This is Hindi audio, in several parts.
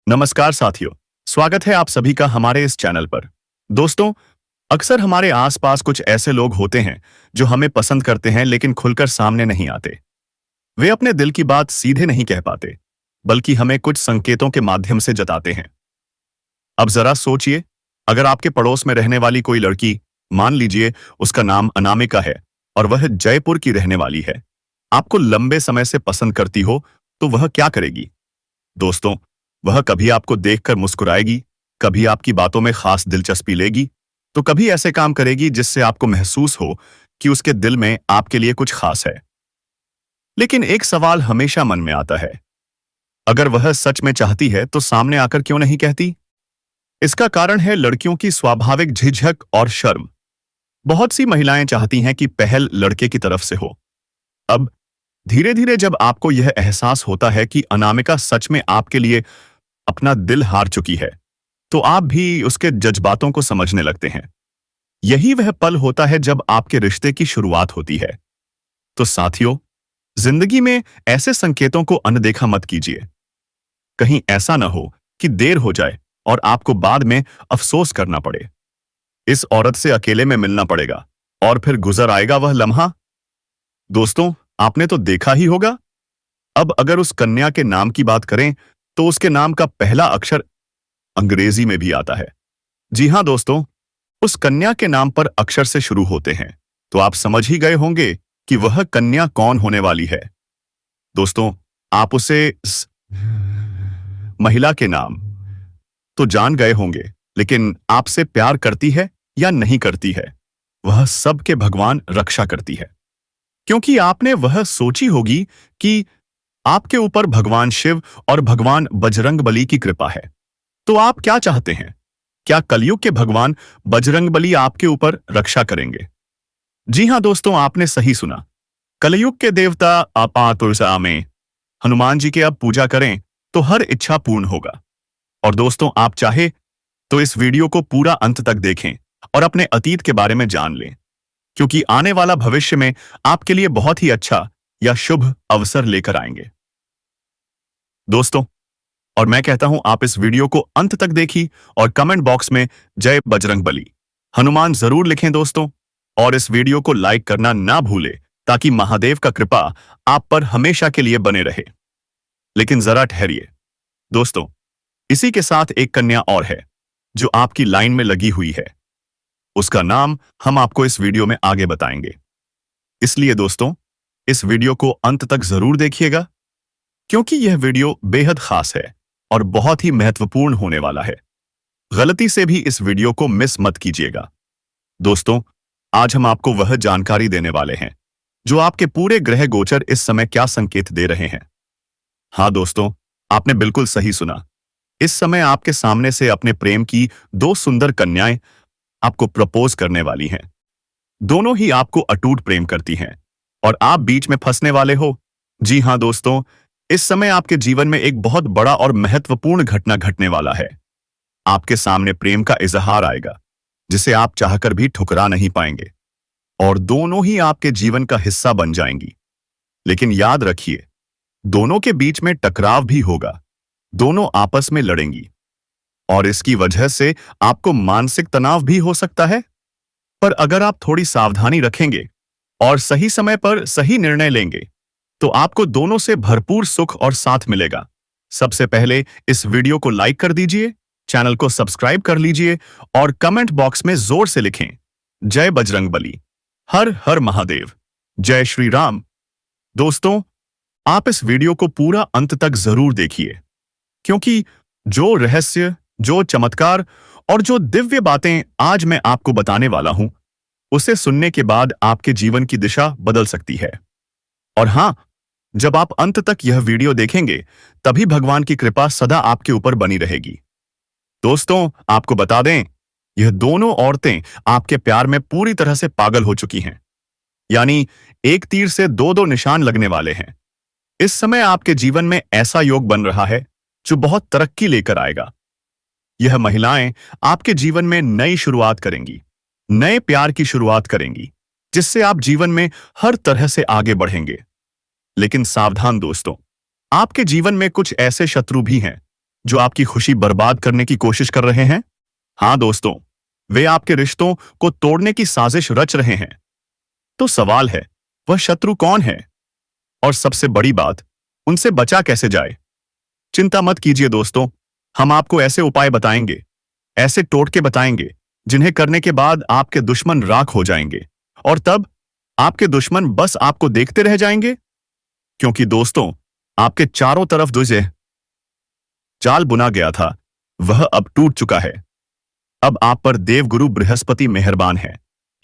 नमस्कार साथियों, स्वागत है आप सभी का हमारे इस चैनल पर। दोस्तों, अक्सर हमारे आसपास कुछ ऐसे लोग होते हैं जो हमें पसंद करते हैं लेकिन खुलकर सामने नहीं आते। वे अपने दिल की बात सीधे नहीं कह पाते, बल्कि हमें कुछ संकेतों के माध्यम से जताते हैं। अब जरा सोचिए, अगर आपके पड़ोस में रहने वाली कोई लड़की, मान लीजिए उसका नाम अनामिका है और वह जयपुर की रहने वाली है, आपको लंबे समय से पसंद करती हो, तो वह क्या करेगी? दोस्तों, वह कभी आपको देखकर मुस्कुराएगी, कभी आपकी बातों में खास दिलचस्पी लेगी, तो कभी ऐसे काम करेगी जिससे आपको महसूस हो कि उसके दिल में आपके लिए कुछ खास है। लेकिन एक सवाल हमेशा मन में आता है, अगर वह सच में चाहती है तो सामने आकर क्यों नहीं कहती? इसका कारण है लड़कियों की स्वाभाविक झिझक और शर्म। बहुत सी महिलाएं चाहती हैं कि पहल लड़के की तरफ से हो। अब धीरे धीरे जब आपको यह एहसास होता है कि अनामिका सच में आपके लिए अपना दिल हार चुकी है, तो आप भी उसके जज्बातों को समझने लगते हैं। यही वह पल होता है जब आपके रिश्ते की शुरुआत होती है। तो साथियों, जिंदगी में ऐसे संकेतों को अनदेखा मत कीजिए। कहीं ऐसा न हो कि देर हो जाए और आपको बाद में अफसोस करना पड़े। इस औरत से अकेले में मिलना पड़ेगा और फिर गुजर आएगा वह लम्हा। दोस्तों, आपने तो देखा ही होगा। अब अगर उस कन्या के नाम की बात करें, तो उसके नाम का पहला अक्षर अंग्रेजी में भी आता है। जी हां दोस्तों, उस कन्या के नाम पर अक्षर से शुरू होते हैं, तो आप समझ ही गए होंगे कि वह कन्या कौन होने वाली है। दोस्तों, आप उसे महिला के नाम तो जान गए होंगे, लेकिन आपसे प्यार करती है या नहीं करती है, वह सबके भगवान रक्षा करती है। क्योंकि आपने वह सोची होगी कि आपके ऊपर भगवान शिव और भगवान बजरंगबली की कृपा है। तो आप क्या चाहते हैं? क्या कलयुग के भगवान बजरंगबली आपके ऊपर रक्षा करेंगे? जी हां दोस्तों, आपने सही सुना। कलयुग के देवता आपा में हनुमान जी के अब पूजा करें तो हर इच्छा पूर्ण होगा। और दोस्तों, आप चाहे तो इस वीडियो को पूरा अंत तक देखें और अपने अतीत के बारे में जान लें, क्योंकि आने वाला भविष्य में आपके लिए बहुत ही अच्छा या शुभ अवसर लेकर आएंगे। दोस्तों, और मैं कहता हूं आप इस वीडियो को अंत तक देखिए और कमेंट बॉक्स में जय बजरंगबली हनुमान जरूर लिखें दोस्तों। और इस वीडियो को लाइक करना ना भूलें, ताकि महादेव का कृपा आप पर हमेशा के लिए बने रहे। लेकिन जरा ठहरिए दोस्तों, इसी के साथ एक कन्या और है जो आपकी लाइन में लगी हुई है। उसका नाम हम आपको इस वीडियो में आगे बताएंगे। इसलिए दोस्तों, इस वीडियो को अंत तक जरूर देखिएगा, क्योंकि यह वीडियो बेहद खास है और बहुत ही महत्वपूर्ण होने वाला है। गलती से भी इस वीडियो को मिस मत कीजिएगा। दोस्तों, आज हम आपको वह जानकारी देने वाले हैं जो आपके पूरे ग्रह गोचर इस समय क्या संकेत दे रहे हैं। हाँ दोस्तों, आपने बिल्कुल सही सुना। इस समय आपके सामने से अपने प्रेम की दो सुंदर कन्याएं आपको प्रपोज करने वाली हैं। दोनों ही आपको अटूट प्रेम करती हैं और आप बीच में फंसने वाले हो। जी हां दोस्तों, इस समय आपके जीवन में एक बहुत बड़ा और महत्वपूर्ण घटना घटने वाला है। आपके सामने प्रेम का इजहार आएगा, जिसे आप चाहकर भी ठुकरा नहीं पाएंगे, और दोनों ही आपके जीवन का हिस्सा बन जाएंगी। लेकिन याद रखिए, दोनों के बीच में टकराव भी होगा। दोनों आपस में लड़ेंगी और इसकी वजह से आपको मानसिक तनाव भी हो सकता है। पर अगर आप थोड़ी सावधानी रखेंगे और सही समय पर सही निर्णय लेंगे, तो आपको दोनों से भरपूर सुख और साथ मिलेगा। सबसे पहले इस वीडियो को लाइक कर दीजिए, चैनल को सब्सक्राइब कर लीजिए और कमेंट बॉक्स में जोर से लिखें, जय बजरंगबली, हर हर महादेव, जय श्री राम। दोस्तों, आप इस वीडियो को पूरा अंत तक जरूर देखिए, क्योंकि जो रहस्य, जो चमत्कार और जो दिव्य बातें आज मैं आपको बताने वाला हूं, उसे सुनने के बाद आपके जीवन की दिशा बदल सकती है। और हां, जब आप अंत तक यह वीडियो देखेंगे, तभी भगवान की कृपा सदा आपके ऊपर बनी रहेगी। दोस्तों, आपको बता दें, यह दोनों औरतें आपके प्यार में पूरी तरह से पागल हो चुकी हैं। यानी एक तीर से दो दो निशान लगने वाले हैं। इस समय आपके जीवन में ऐसा योग बन रहा है जो बहुत तरक्की लेकर आएगा। यह महिलाएं आपके जीवन में नई शुरुआत करेंगी, नए प्यार की शुरुआत करेंगी, जिससे आप जीवन में हर तरह से आगे बढ़ेंगे। लेकिन सावधान दोस्तों, आपके जीवन में कुछ ऐसे शत्रु भी हैं जो आपकी खुशी बर्बाद करने की कोशिश कर रहे हैं? हाँ दोस्तों, वे आपके रिश्तों को तोड़ने की साजिश रच रहे हैं। तो सवाल है, वह शत्रु कौन है? और सबसे बड़ी बात, उनसे बचा कैसे जाए? चिंता मत कीजिए दोस्तों, हम आपको ऐसे उपाय बताएंगे, ऐसे टोटके बताएंगे, जिन्हें करने के बाद आपके दुश्मन राख हो जाएंगे। और तब आपके दुश्मन बस आपको देखते रह जाएंगे, क्योंकि दोस्तों, आपके चारों तरफ जो जाल बुना गया था, वह अब टूट चुका है। अब आप पर देवगुरु बृहस्पति मेहरबान है,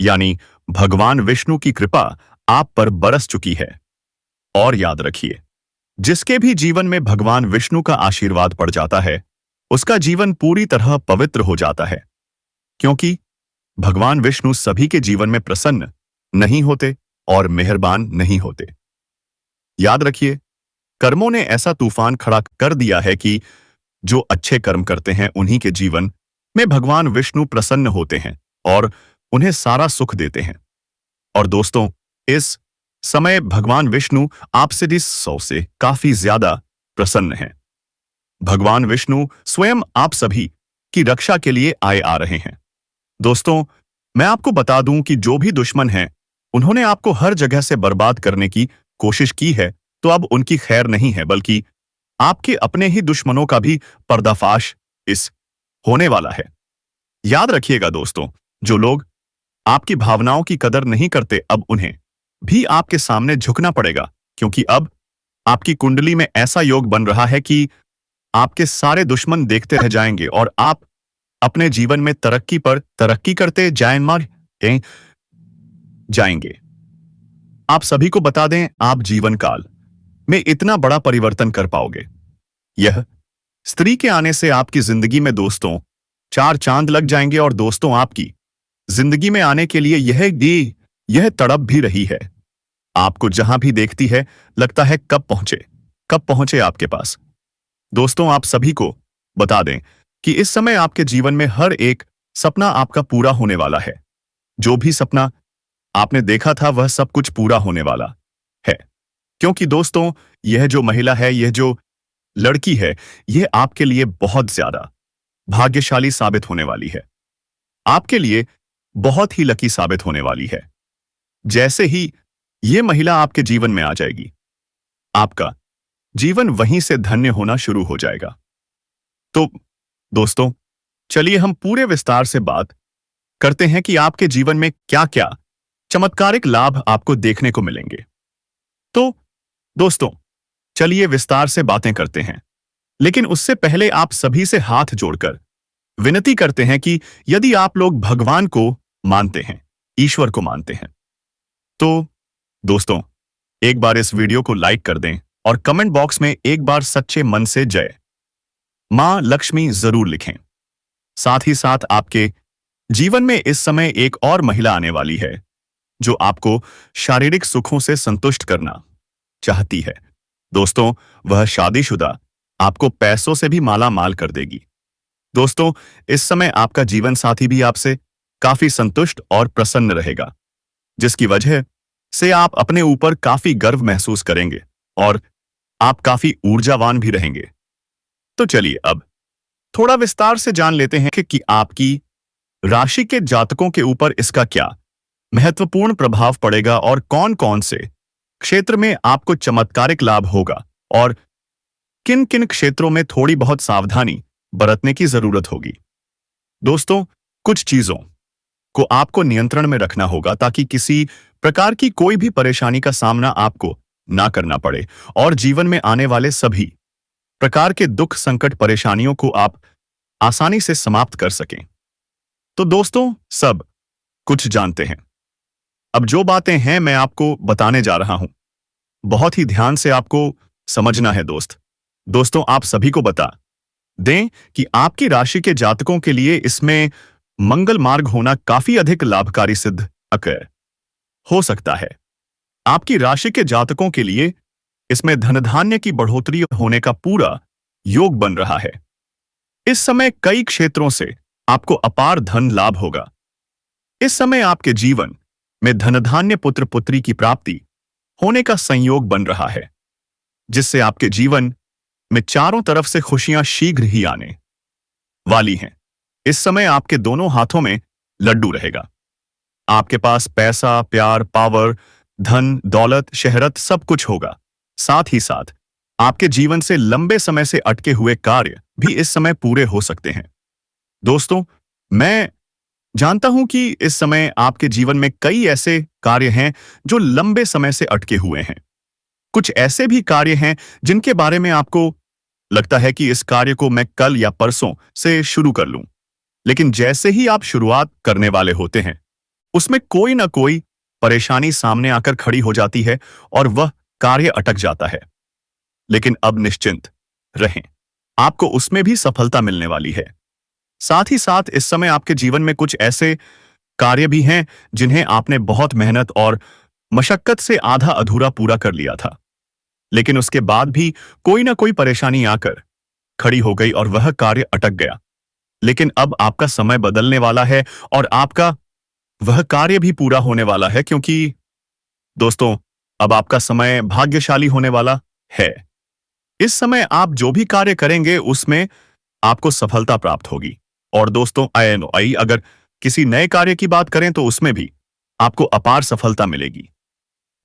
यानी भगवान विष्णु की कृपा आप पर बरस चुकी है। और याद रखिए, जिसके भी जीवन में भगवान विष्णु का आशीर्वाद पड़ जाता है, उसका जीवन पूरी तरह पवित्र हो जाता है, क्योंकि भगवान विष्णु सभी के जीवन में प्रसन्न नहीं होते और मेहरबान नहीं होते। याद रखिए, कर्मों ने ऐसा तूफान खड़ा कर दिया है कि जो अच्छे कर्म करते हैं उन्हीं के जीवन में भगवान विष्णु प्रसन्न होते हैं और उन्हें सारा सुख देते हैं। और दोस्तों, इस समय भगवान विष्णु आपसे इस 100 से काफी ज्यादा प्रसन्न हैं। भगवान विष्णु स्वयं आप सभी की रक्षा के लिए आए आ रहे हैं। दोस्तों, मैं आपको बता दूं कि जो भी दुश्मन हैं, उन्होंने आपको हर जगह से बर्बाद करने की कोशिश की है, तो अब उनकी खैर नहीं है, बल्कि आपके अपने ही दुश्मनों का भी पर्दाफाश इस होने वाला है। याद रखिएगा दोस्तों, जो लोग आपकी भावनाओं की कदर नहीं करते, अब उन्हें भी आपके सामने झुकना पड़ेगा, क्योंकि अब आपकी कुंडली में ऐसा योग बन रहा है कि आपके सारे दुश्मन देखते रह जाएंगे और आप अपने जीवन में तरक्की पर तरक्की करते जाएंगे। आप सभी को बता दें, आप जीवन काल में इतना बड़ा परिवर्तन कर पाओगे। यह स्त्री के आने से आपकी जिंदगी में दोस्तों 4 चांद लग जाएंगे और दोस्तों, आपकी जिंदगी में आने के लिए यह तड़प भी रही है। आपको जहां भी देखती है, लगता है कब पहुंचे आपके पास। दोस्तों, आप सभी को बता दें कि इस समय आपके जीवन में हर एक सपना आपका पूरा होने वाला है। जो भी सपना आपने देखा था, वह सब कुछ पूरा होने वाला है, क्योंकि दोस्तों, यह जो महिला है, यह जो लड़की है, यह आपके लिए बहुत ज्यादा भाग्यशाली साबित होने वाली है। आपके लिए बहुत ही लकी साबित होने वाली है। जैसे ही यह महिला आपके जीवन में आ जाएगी, आपका जीवन वहीं से धन्य होना शुरू हो जाएगा। तो दोस्तों, चलिए हम पूरे विस्तार से बात करते हैं कि आपके जीवन में क्या क्या चमत्कारिक लाभ आपको देखने को मिलेंगे। तो दोस्तों, चलिए विस्तार से बातें करते हैं, लेकिन उससे पहले आप सभी से हाथ जोड़कर विनती करते हैं कि यदि आप लोग भगवान को मानते हैं, ईश्वर को मानते हैं, तो दोस्तों, एक बार इस वीडियो को लाइक कर दें और कमेंट बॉक्स में एक बार सच्चे मन से जय मां लक्ष्मी जरूर लिखें। साथ ही साथ आपके जीवन में इस समय एक और महिला आने वाली है, जो आपको शारीरिक सुखों से संतुष्ट करना चाहती है। दोस्तों, वह शादीशुदा आपको पैसों से भी माला माल कर देगी। दोस्तों, इस समय आपका जीवन साथी भी आपसे काफी संतुष्ट और प्रसन्न रहेगा, जिसकी वजह से आप अपने ऊपर काफी गर्व महसूस करेंगे और आप काफी ऊर्जावान भी रहेंगे। तो चलिए अब थोड़ा विस्तार से जान लेते हैं कि आपकी राशि के जातकों के ऊपर इसका क्या महत्वपूर्ण प्रभाव पड़ेगा और कौन कौन से क्षेत्र में आपको चमत्कारिक लाभ होगा और किन किन क्षेत्रों में थोड़ी बहुत सावधानी बरतने की जरूरत होगी। दोस्तों, कुछ चीजों को आपको नियंत्रण में रखना होगा ताकि किसी प्रकार की कोई भी परेशानी का सामना आपको ना करना पड़े और जीवन में आने वाले सभी प्रकार के दुख, संकट, परेशानियों को आप आसानी से समाप्त कर सकें। तो दोस्तों, सब कुछ जानते हैं। अब जो बातें हैं मैं आपको बताने जा रहा हूं, बहुत ही ध्यान से आपको समझना है दोस्तों, आप सभी को बता दें कि आपकी राशि के जातकों के लिए इसमें मंगल मार्ग होना काफी अधिक लाभकारी सिद्ध हो सकता है। आपकी राशि के जातकों के लिए इसमें धन धान्य की बढ़ोतरी होने का पूरा योग बन रहा है। इस समय कई क्षेत्रों से आपको अपार धन लाभ होगा। इस समय आपके जीवन में धन धान्य, पुत्र पुत्री की प्राप्ति होने का संयोग बन रहा है, जिससे आपके जीवन में चारों तरफ से खुशियां शीघ्र ही आने वाली हैं। इस समय आपके दोनों हाथों में लड्डू रहेगा। आपके पास पैसा, प्यार, पावर, धन, दौलत, शहरत सब कुछ होगा। साथ ही साथ आपके जीवन से लंबे समय से अटके हुए कार्य भी इस समय पूरे हो सकते हैं। दोस्तों, मैं जानता हूं कि इस समय आपके जीवन में कई ऐसे कार्य हैं जो लंबे समय से अटके हुए हैं। कुछ ऐसे भी कार्य हैं जिनके बारे में आपको लगता है कि इस कार्य को मैं कल या परसों से शुरू कर लूं। लेकिन जैसे ही आप शुरुआत करने वाले होते हैं, उसमें कोई ना कोई परेशानी सामने आकर खड़ी हो जाती है और वह कार्य अटक जाता है। लेकिन अब निश्चिंत रहें, आपको उसमें भी सफलता मिलने वाली है। साथ ही साथ इस समय आपके जीवन में कुछ ऐसे कार्य भी हैं जिन्हें आपने बहुत मेहनत और मशक्कत से आधा अधूरा पूरा कर लिया था, लेकिन उसके बाद भी कोई ना कोई परेशानी आकर खड़ी हो गई और वह कार्य अटक गया। लेकिन अब आपका समय बदलने वाला है और आपका वह कार्य भी पूरा होने वाला है, क्योंकि दोस्तों, अब आपका समय भाग्यशाली होने वाला है। इस समय आप जो भी कार्य करेंगे उसमें आपको सफलता प्राप्त होगी। और दोस्तों, अगर किसी नए कार्य की बात करें तो उसमें भी आपको अपार सफलता मिलेगी।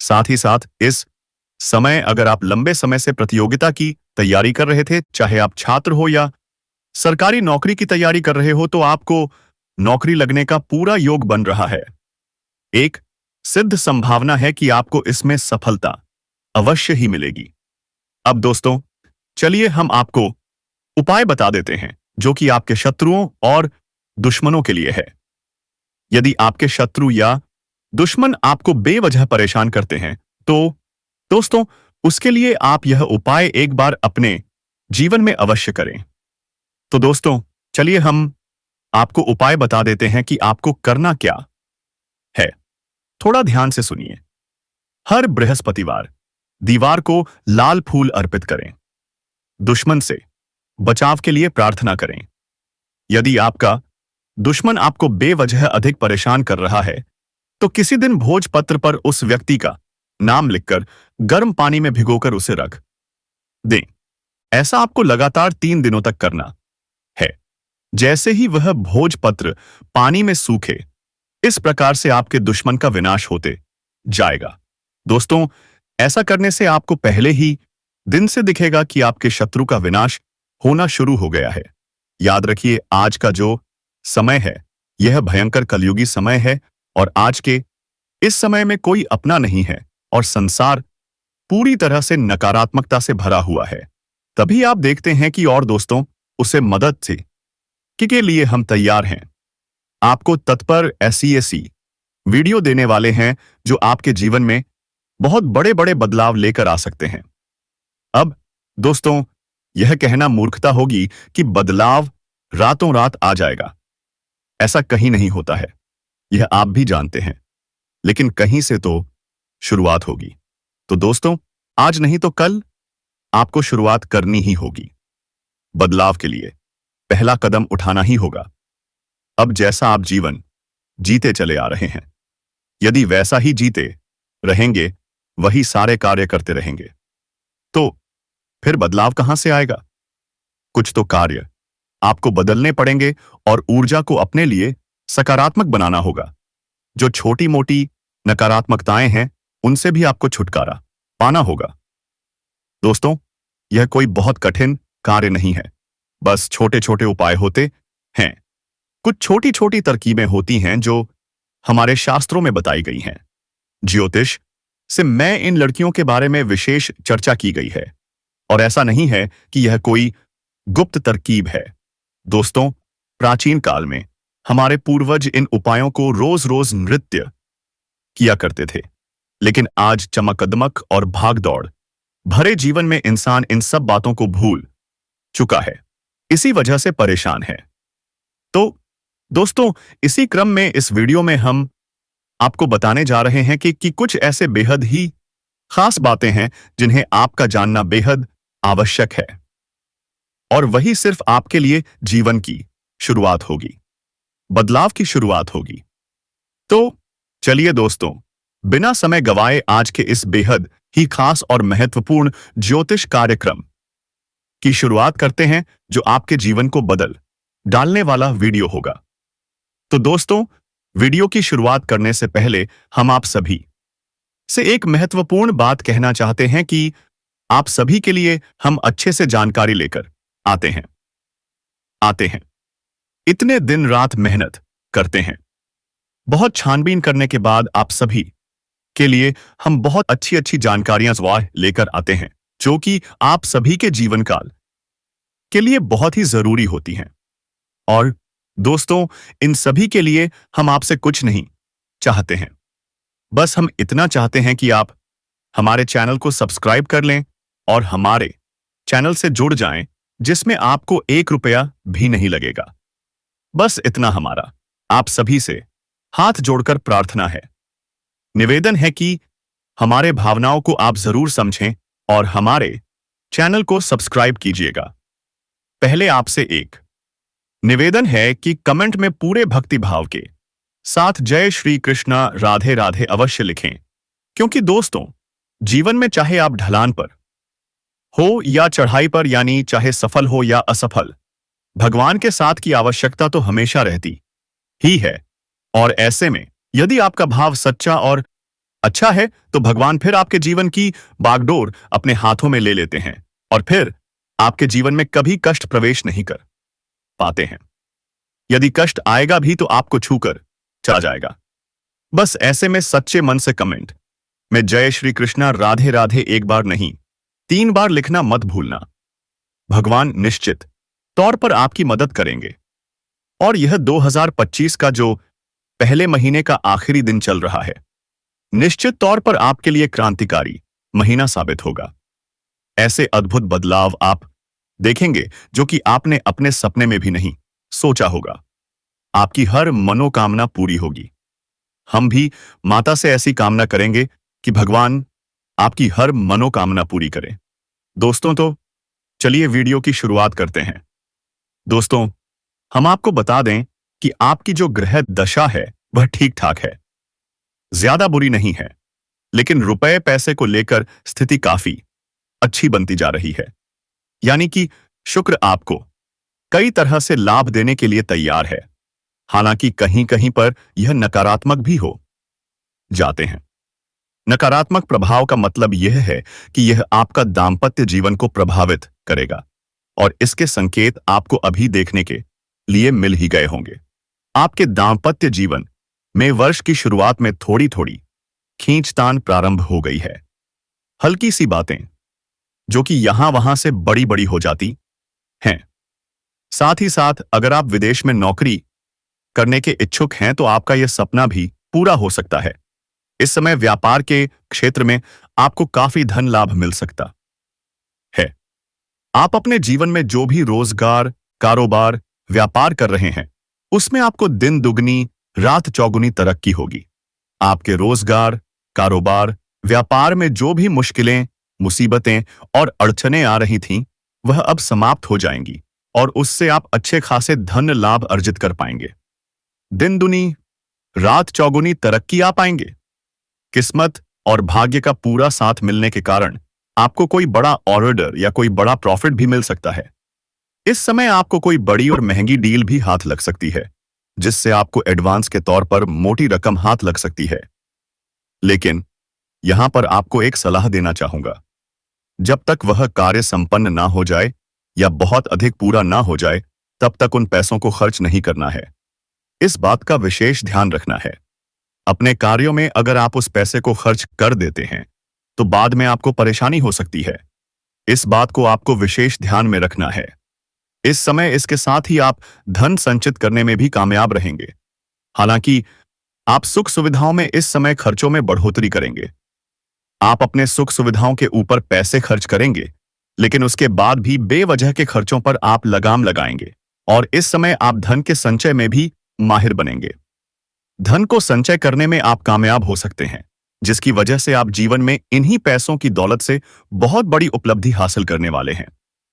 साथ ही साथ इस समय अगर आप लंबे समय से प्रतियोगिता की तैयारी कर रहे थे, चाहे आप छात्र हो या सरकारी नौकरी की तैयारी कर रहे हो, तो आपको नौकरी लगने का पूरा योग बन रहा है। एक सिद्ध संभावना है कि आपको इसमें सफलता अवश्य ही मिलेगी। अब दोस्तों, चलिए हम आपको उपाय बता देते हैं जो कि आपके शत्रुओं और दुश्मनों के लिए है। यदि आपके शत्रु या दुश्मन आपको बेवजह परेशान करते हैं, तो दोस्तों, उसके लिए आप यह उपाय एक बार अपने जीवन में अवश्य करें। तो दोस्तों, चलिए हम आपको उपाय बता देते हैं कि आपको करना क्या है। थोड़ा ध्यान से सुनिए। हर बृहस्पतिवार दीवार को लाल फूल अर्पित करें। दुश्मन से बचाव के लिए प्रार्थना करें। यदि आपका दुश्मन आपको बेवजह अधिक परेशान कर रहा है, तो किसी दिन भोजपत्र पर उस व्यक्ति का नाम लिखकर गर्म पानी में भिगोकर उसे रख दें। ऐसा आपको लगातार 3 दिनों तक करना है। जैसे ही वह भोजपत्र पानी में सूखे, इस प्रकार से आपके दुश्मन का विनाश होते जाएगा। दोस्तों, ऐसा करने से आपको पहले ही दिन से दिखेगा कि आपके शत्रु का विनाश होना शुरू हो गया है। याद रखिए, आज का जो समय है यह भयंकर कलयुगी समय है और आज के इस समय में कोई अपना नहीं है और संसार पूरी तरह से नकारात्मकता से भरा हुआ है। तभी आप देखते हैं कि और दोस्तों, उसे मदद से के लिए हम तैयार हैं। आपको तत्पर ऐसी वीडियो देने वाले हैं जो आपके जीवन में बहुत बड़े बड़े बदलाव लेकर आ सकते हैं। अब दोस्तों, यह कहना मूर्खता होगी कि बदलाव रातों रात आ जाएगा। ऐसा कहीं नहीं होता है, यह आप भी जानते हैं। लेकिन कहीं से तो शुरुआत होगी। तो दोस्तों, आज नहीं तो कल आपको शुरुआत करनी ही होगी। बदलाव के लिए पहला कदम उठाना ही होगा। अब जैसा आप जीवन जीते चले आ रहे हैं, यदि वैसा ही जीते रहेंगे, वही सारे कार्य करते रहेंगे, तो फिर बदलाव कहां से आएगा? कुछ तो कार्य आपको बदलने पड़ेंगे और ऊर्जा को अपने लिए सकारात्मक बनाना होगा। जो छोटी मोटी नकारात्मकताएं हैं, उनसे भी आपको छुटकारा पाना होगा। दोस्तों, यह कोई बहुत कठिन कार्य नहीं है, बस छोटे छोटे उपाय होते हैं। कुछ छोटी छोटी तरकीबें होती हैं जो हमारे शास्त्रों में बताई गई हैं। ज्योतिष से मैं इन लड़कियों के बारे में विशेष चर्चा की गई है और ऐसा नहीं है कि यह कोई गुप्त तरकीब है। दोस्तों, प्राचीन काल में हमारे पूर्वज इन उपायों को रोज रोज नृत्य किया करते थे, लेकिन आज चमकदमक और भागदौड़ भरे जीवन में इंसान इन सब बातों को भूल चुका है, इसी वजह से परेशान है। तो दोस्तों, इसी क्रम में इस वीडियो में हम आपको बताने जा रहे हैं कि कुछ ऐसे बेहद ही खास बातें हैं जिन्हें आपका जानना बेहद आवश्यक है, और वही सिर्फ आपके लिए जीवन की शुरुआत होगी, बदलाव की शुरुआत होगी। तो चलिए दोस्तों, बिना समय गवाए आज के इस बेहद ही खास और महत्वपूर्ण ज्योतिष कार्यक्रम की शुरुआत करते हैं जो आपके जीवन को बदल डालने वाला वीडियो होगा। तो दोस्तों, वीडियो की शुरुआत करने से पहले हम आप सभी से एक महत्वपूर्ण बात कहना चाहते हैं कि आप सभी के लिए हम अच्छे से जानकारी लेकर आते हैं। इतने दिन रात मेहनत करते हैं। बहुत छानबीन करने के बाद आप सभी के लिए हम बहुत अच्छी अच्छी जानकारियां लेकर आते हैं जो कि आप सभी के जीवन काल के लिए बहुत ही जरूरी होती हैं। और दोस्तों, इन सभी के लिए हम आपसे कुछ नहीं चाहते हैं, बस हम इतना चाहते हैं कि आप हमारे चैनल को सब्सक्राइब कर लें और हमारे चैनल से जुड़ जाएं, जिसमें आपको 1 रुपया भी नहीं लगेगा। बस इतना हमारा आप सभी से हाथ जोड़कर प्रार्थना है, निवेदन है कि हमारे भावनाओं को आप जरूर समझें और हमारे चैनल को सब्सक्राइब कीजिएगा। पहले आपसे एक निवेदन है कि कमेंट में पूरे भक्ति भाव के साथ जय श्री कृष्णा राधे राधे अवश्य लिखें, क्योंकि दोस्तों, जीवन में चाहे आप ढलान पर हो या चढ़ाई पर, यानी चाहे सफल हो या असफल, भगवान के साथ की आवश्यकता तो हमेशा रहती ही है। और ऐसे में यदि आपका भाव सच्चा और अच्छा है तो भगवान फिर आपके जीवन की बागडोर अपने हाथों में ले लेते हैं और फिर आपके जीवन में कभी कष्ट प्रवेश नहीं कर पाते हैं। यदि कष्ट आएगा भी तो आपको छूकर चला जाएगा। बस ऐसे में सच्चे मन से कमेंट में जय श्री कृष्णा राधे राधे 1 बार नहीं 3 बार लिखना मत भूलना। भगवान निश्चित तौर पर आपकी मदद करेंगे। और यह 2025 का जो पहले महीने का आखिरी दिन चल रहा है, निश्चित तौर पर आपके लिए क्रांतिकारी महीना साबित होगा। ऐसे अद्भुत बदलाव आप देखेंगे जो कि आपने अपने सपने में भी नहीं सोचा होगा। आपकी हर मनोकामना पूरी होगी। हम भी माता से ऐसी कामना करेंगे कि भगवान आपकी हर मनोकामना पूरी करे। दोस्तों, तो चलिए वीडियो की शुरुआत करते हैं। दोस्तों, हम आपको बता दें कि आपकी जो ग्रह दशा है वह ठीक ठाक है, ज्यादा बुरी नहीं है, लेकिन रुपए पैसे को लेकर स्थिति काफी अच्छी बनती जा रही है। यानी कि शुक्र आपको कई तरह से लाभ देने के लिए तैयार है, हालांकि कहीं कहीं पर यह नकारात्मक भी हो जाते हैं। नकारात्मक प्रभाव का मतलब यह है कि यह आपका दाम्पत्य जीवन को प्रभावित करेगा और इसके संकेत आपको अभी देखने के लिए मिल ही गए होंगे। आपके दाम्पत्य जीवन में वर्ष की शुरुआत में थोड़ी थोड़ी खींचतान प्रारंभ हो गई है। हल्की सी बातें जो कि यहां वहां से बड़ी बड़ी हो जाती हैं। साथ ही साथ अगर आप विदेश में नौकरी करने के इच्छुक हैं तो आपका यह सपना भी पूरा हो सकता है। इस समय व्यापार के क्षेत्र में आपको काफी धन लाभ मिल सकता है। आप अपने जीवन में जो भी रोजगार, कारोबार, व्यापार कर रहे हैं, उसमें आपको दिन दुगनी रात चौगुनी तरक्की होगी। आपके रोजगार, कारोबार, व्यापार में जो भी मुश्किलें, मुसीबतें और अड़चनें आ रही थीं, वह अब समाप्त हो जाएंगी और उससे आप अच्छे खासे धन लाभ अर्जित कर पाएंगे। दिन दुनी रात चौगुनी तरक्की आ पाएंगे। किस्मत और भाग्य का पूरा साथ मिलने के कारण आपको कोई बड़ा ऑर्डर या कोई बड़ा प्रॉफिट भी मिल सकता है। इस समय आपको कोई बड़ी और महंगी डील भी हाथ लग सकती है, जिससे आपको एडवांस के तौर पर मोटी रकम हाथ लग सकती है। लेकिन यहां पर आपको एक सलाह देना चाहूंगा, जब तक वह कार्य संपन्न ना हो जाए या बहुत अधिक पूरा ना हो जाए, तब तक उन पैसों को खर्च नहीं करना है। इस बात का विशेष ध्यान रखना है। अपने कार्यों में अगर आप उस पैसे को खर्च कर देते हैं तो बाद में आपको परेशानी हो सकती है। इस बात को आपको विशेष ध्यान में रखना है। इस समय इसके साथ ही आप धन संचित करने में भी कामयाब रहेंगे। हालांकि आप सुख सुविधाओं में इस समय खर्चों में बढ़ोतरी करेंगे। आप अपने सुख सुविधाओं के ऊपर पैसे खर्च करेंगे, लेकिन उसके बाद भी बेवजह के खर्चों पर आप लगाम लगाएंगे और इस समय आप धन के संचय में भी माहिर बनेंगे। धन को संचय करने में आप कामयाब हो सकते हैं, जिसकी वजह से आप जीवन में इन्हीं पैसों की दौलत से बहुत बड़ी उपलब्धि हासिल करने वाले हैं।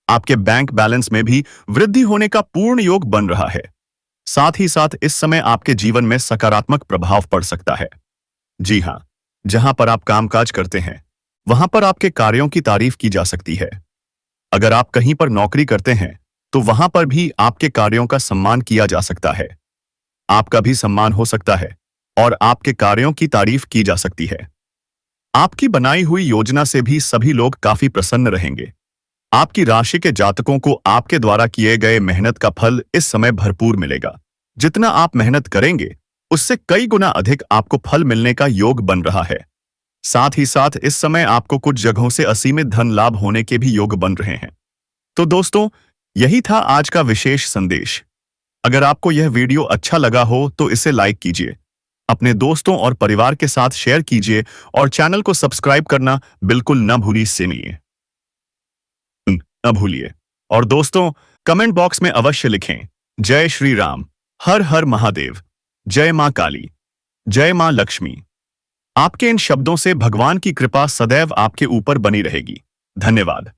आपके बैंक बैलेंस में भी वृद्धि होने का पूर्ण योग बन रहा है। साथ ही साथ इस समय आपके जीवन में सकारात्मक प्रभाव पड़ सकता है। जी हां, जहां पर आप कामकाज करते हैं, वहां पर आपके कार्यों की तारीफ की जा सकती है। अगर आप कहीं पर नौकरी करते हैं तो वहां पर भी आपके कार्यों का सम्मान किया जा सकता है। आपका भी सम्मान हो सकता है और आपके कार्यों की तारीफ की जा सकती है। आपकी बनाई हुई योजना से भी सभी लोग काफी प्रसन्न रहेंगे। आपकी राशि के जातकों को आपके द्वारा किए गए मेहनत का फल इस समय भरपूर मिलेगा। जितना आप मेहनत करेंगे उससे कई गुना अधिक आपको फल मिलने का योग बन रहा है। साथ ही साथ इस समय आपको कुछ जगहों से असीमित धन लाभ होने के भी योग बन रहे हैं। तो दोस्तों, यही था आज का विशेष संदेश। अगर आपको यह वीडियो अच्छा लगा हो तो इसे लाइक कीजिए, अपने दोस्तों और परिवार के साथ शेयर कीजिए और चैनल को सब्सक्राइब करना बिल्कुल न भूलिए। और दोस्तों, कमेंट बॉक्स में अवश्य लिखें, जय श्री राम, हर हर महादेव, जय मां काली, जय मां लक्ष्मी। आपके इन शब्दों से भगवान की कृपा सदैव आपके ऊपर बनी रहेगी। धन्यवाद।